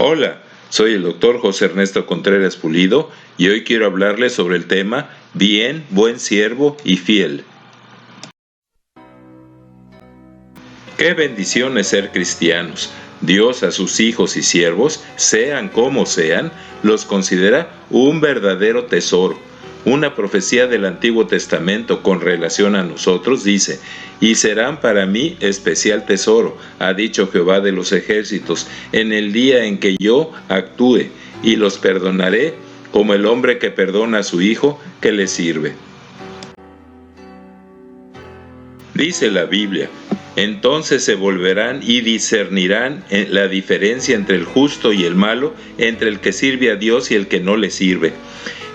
Hola, soy el doctor José Ernesto Contreras Pulido y hoy quiero hablarles sobre el tema Bien, buen siervo y fiel. Qué bendición es ser cristianos. Dios a sus hijos y siervos, sean como sean, los considera un verdadero tesoro. Una profecía del Antiguo Testamento con relación a nosotros dice: y serán para mí especial tesoro, ha dicho Jehová de los ejércitos, en el día en que yo actúe, y los perdonaré como el hombre que perdona a su hijo que le sirve. Dice la Biblia: entonces se volverán y discernirán la diferencia entre el justo y el malo, entre el que sirve a Dios y el que no le sirve.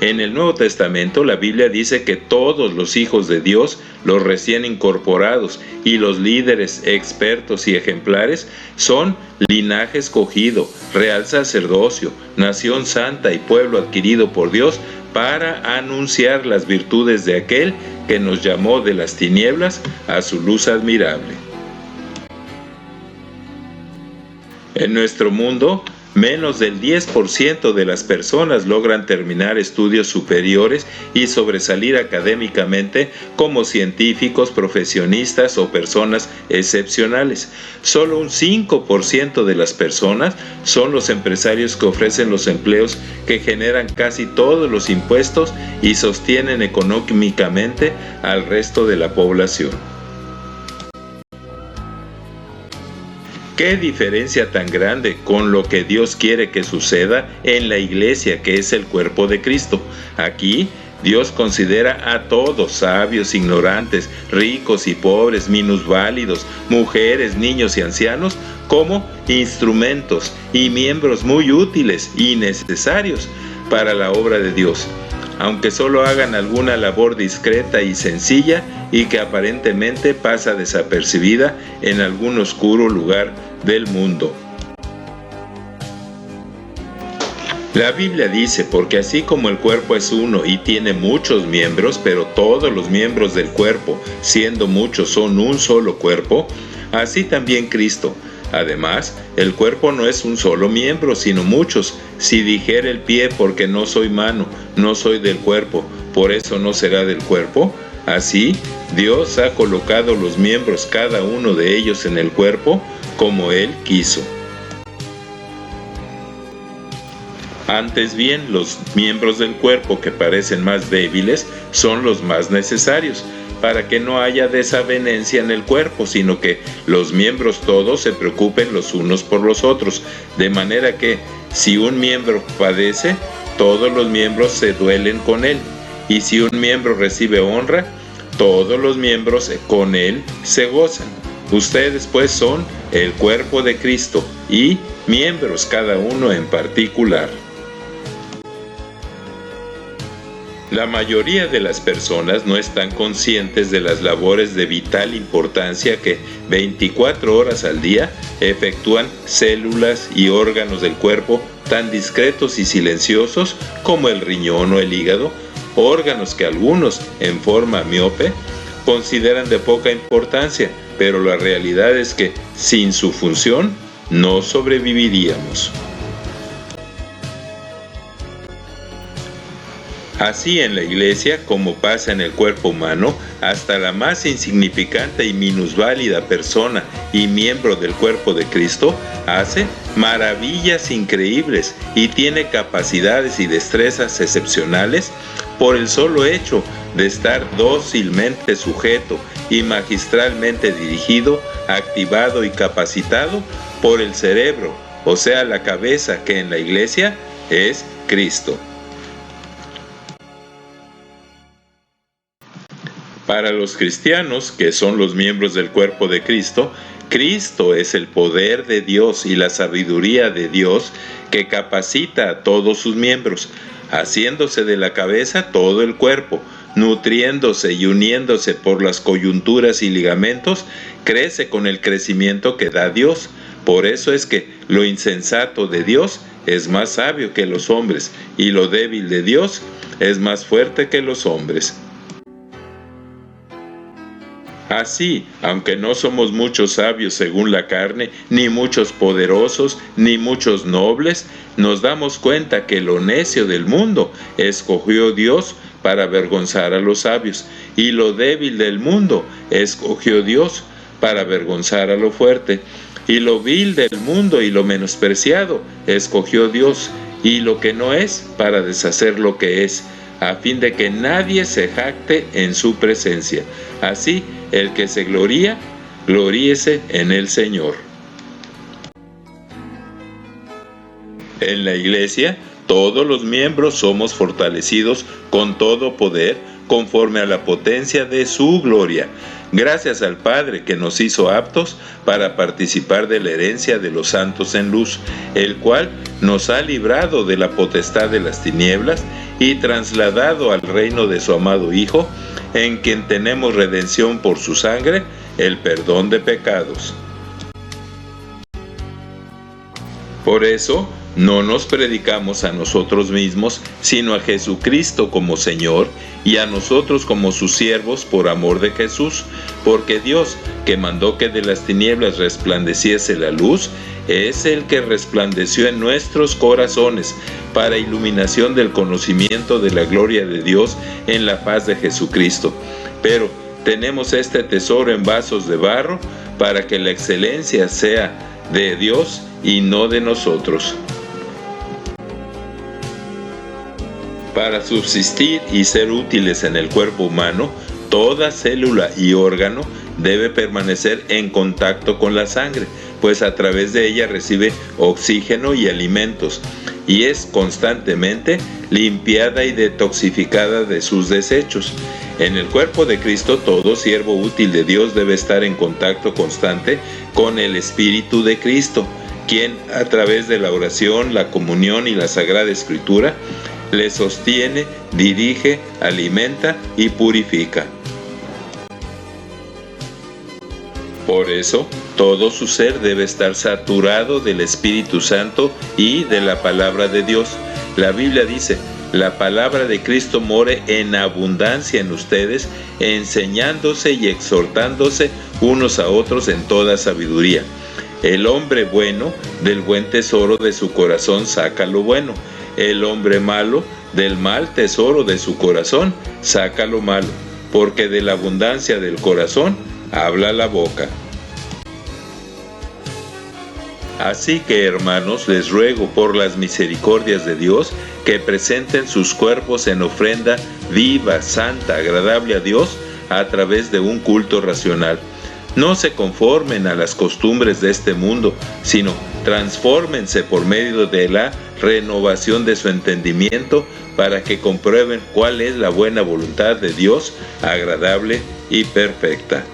En el Nuevo Testamento la Biblia dice que todos los hijos de Dios, los recién incorporados y los líderes expertos y ejemplares, son linaje escogido, real sacerdocio, nación santa y pueblo adquirido por Dios para anunciar las virtudes de aquel que nos llamó de las tinieblas a su luz admirable. En nuestro mundo, menos del 10% de las personas logran terminar estudios superiores y sobresalir académicamente como científicos, profesionistas o personas excepcionales. Solo un 5% de las personas son los empresarios que ofrecen los empleos que generan casi todos los impuestos y sostienen económicamente al resto de la población. ¡Qué diferencia tan grande con lo que Dios quiere que suceda en la iglesia, que es el cuerpo de Cristo! Aquí, Dios considera a todos, sabios, ignorantes, ricos y pobres, minusválidos, mujeres, niños y ancianos, como instrumentos y miembros muy útiles y necesarios para la obra de Dios, aunque solo hagan alguna labor discreta y sencilla y que aparentemente pasa desapercibida en algún oscuro lugar del mundo. La Biblia dice: porque así como el cuerpo es uno y tiene muchos miembros, pero todos los miembros del cuerpo, siendo muchos, son un solo cuerpo, así también Cristo. Además, el cuerpo no es un solo miembro, sino muchos. Si dijera el pie: porque no soy mano, no soy del cuerpo, por eso no será del cuerpo. Así, Dios ha colocado los miembros, cada uno de ellos, en el cuerpo, como Él quiso. Antes bien, los miembros del cuerpo que parecen más débiles son los más necesarios, para que no haya desavenencia en el cuerpo, sino que los miembros todos se preocupen los unos por los otros, de manera que, si un miembro padece, todos los miembros se duelen con él, y si un miembro recibe honra, todos los miembros con él se gozan. Ustedes pues son el cuerpo de Cristo, y miembros cada uno en particular. La mayoría de las personas no están conscientes de las labores de vital importancia que 24 horas al día efectúan células y órganos del cuerpo tan discretos y silenciosos como el riñón o el hígado, órganos que algunos, en forma miope, consideran de poca importancia, pero la realidad es que sin su función no sobreviviríamos. Así en la iglesia, como pasa en el cuerpo humano, hasta la más insignificante y minusválida persona y miembro del cuerpo de Cristo hace maravillas increíbles y tiene capacidades y destrezas excepcionales por el solo hecho de estar dócilmente sujeto y magistralmente dirigido, activado y capacitado por el cerebro, o sea, la cabeza, que en la iglesia es Cristo. Para los cristianos, que son los miembros del cuerpo de Cristo, Cristo es el poder de Dios y la sabiduría de Dios que capacita a todos sus miembros, haciéndose de la cabeza todo el cuerpo, nutriéndose y uniéndose por las coyunturas y ligamentos, crece con el crecimiento que da Dios. Por eso es que lo insensato de Dios es más sabio que los hombres, y lo débil de Dios es más fuerte que los hombres. Así, aunque no somos muchos sabios según la carne, ni muchos poderosos, ni muchos nobles, nos damos cuenta que lo necio del mundo escogió Dios para avergonzar a los sabios, y lo débil del mundo escogió Dios para avergonzar a lo fuerte, y lo vil del mundo y lo menospreciado escogió Dios, y lo que no es para deshacer lo que es, a fin de que nadie se jacte en su presencia. Así, el que se gloría, gloríese en el Señor. En la Iglesia, todos los miembros somos fortalecidos con todo poder, conforme a la potencia de su gloria, gracias al Padre que nos hizo aptos para participar de la herencia de los santos en luz, el cual nos ha librado de la potestad de las tinieblas y trasladado al reino de su amado Hijo, en quien tenemos redención por su sangre, el perdón de pecados. Por eso, no nos predicamos a nosotros mismos, sino a Jesucristo como Señor, y a nosotros como sus siervos por amor de Jesús, porque Dios, que mandó que de las tinieblas resplandeciese la luz, es el que resplandeció en nuestros corazones, para iluminación del conocimiento de la gloria de Dios en la faz de Jesucristo. Pero tenemos este tesoro en vasos de barro, para que la excelencia sea de Dios y no de nosotros. Para subsistir y ser útiles en el cuerpo humano, toda célula y órgano debe permanecer en contacto con la sangre, pues a través de ella recibe oxígeno y alimentos, y es constantemente limpiada y detoxificada de sus desechos. En el cuerpo de Cristo, todo siervo útil de Dios debe estar en contacto constante con el Espíritu de Cristo, quien a través de la oración, la comunión y la Sagrada Escritura le sostiene, dirige, alimenta y purifica. Por eso, todo su ser debe estar saturado del Espíritu Santo y de la palabra de Dios. La Biblia dice: la palabra de Cristo more en abundancia en ustedes, enseñándose y exhortándose unos a otros en toda sabiduría. El hombre bueno del buen tesoro de su corazón saca lo bueno. El hombre malo del mal tesoro de su corazón saca lo malo, porque de la abundancia del corazón habla la boca. Así que, hermanos, les ruego por las misericordias de Dios que presenten sus cuerpos en ofrenda viva, santa, agradable a Dios a través de un culto racional. No se conformen a las costumbres de este mundo, sino transfórmense por medio de la renovación de su entendimiento, para que comprueben cuál es la buena voluntad de Dios, agradable y perfecta.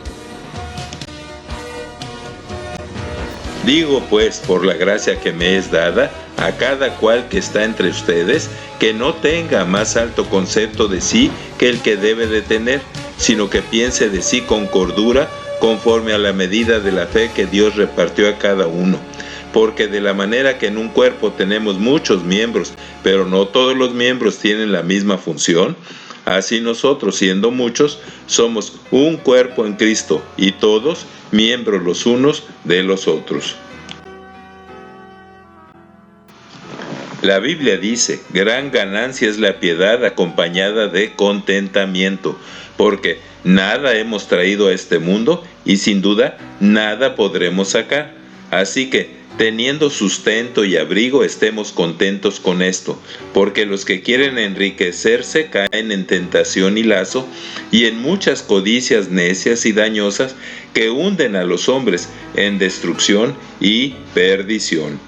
Digo pues, por la gracia que me es dada, a cada cual que está entre ustedes, que no tenga más alto concepto de sí que el que debe de tener, sino que piense de sí con cordura, conforme a la medida de la fe que Dios repartió a cada uno. Porque de la manera que en un cuerpo tenemos muchos miembros, pero no todos los miembros tienen la misma función, así nosotros, siendo muchos, somos un cuerpo en Cristo, y todos miembros los unos de los otros. La Biblia dice: gran ganancia es la piedad acompañada de contentamiento, porque nada hemos traído a este mundo y sin duda nada podremos sacar. Así que, teniendo sustento y abrigo, estemos contentos con esto, porque los que quieren enriquecerse caen en tentación y lazo, y en muchas codicias necias y dañosas que hunden a los hombres en destrucción y perdición.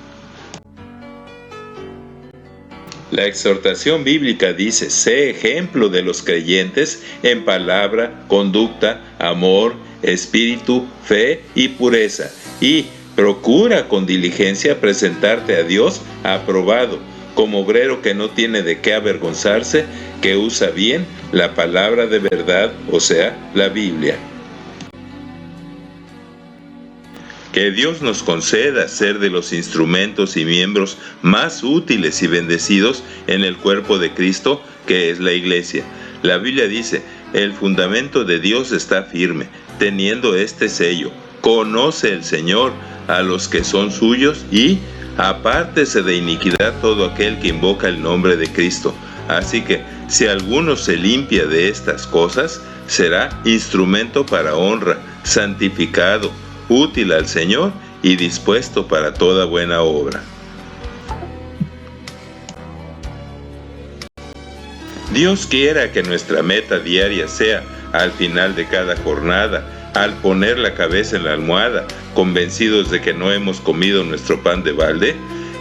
La exhortación bíblica dice: sé ejemplo de los creyentes en palabra, conducta, amor, espíritu, fe y pureza, y procura con diligencia presentarte a Dios aprobado, como obrero que no tiene de qué avergonzarse, que usa bien la palabra de verdad, o sea, la Biblia. Que Dios nos conceda ser de los instrumentos y miembros más útiles y bendecidos en el cuerpo de Cristo, que es la Iglesia. La Biblia dice: el fundamento de Dios está firme, teniendo este sello: conoce el Señor a los que son suyos, y apártese de iniquidad todo aquel que invoca el nombre de Cristo. Así que si alguno se limpia de estas cosas, será instrumento para honra, santificado, útil al Señor y dispuesto para toda buena obra. Dios quiera que nuestra meta diaria sea, al final de cada jornada, al poner la cabeza en la almohada, convencidos de que no hemos comido nuestro pan de balde,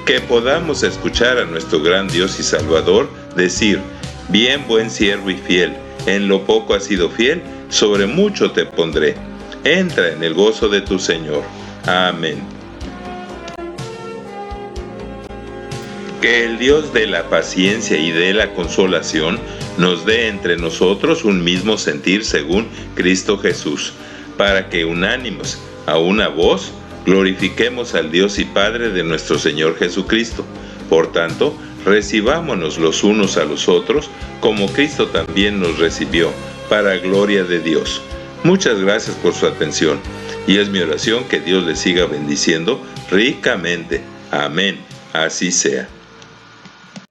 que podamos escuchar a nuestro gran Dios y Salvador decir: bien, buen siervo y fiel, en lo poco has sido fiel, sobre mucho te pondré. Entra en el gozo de tu Señor. Amén. Que el Dios de la paciencia y de la consolación nos dé entre nosotros un mismo sentir según Cristo Jesús, para que unánimes a una voz glorifiquemos al Dios y Padre de nuestro Señor Jesucristo. Por tanto, recibámonos los unos a los otros, como Cristo también nos recibió, para gloria de Dios. Muchas gracias por su atención, y es mi oración que Dios les siga bendiciendo ricamente. Amén. Así sea.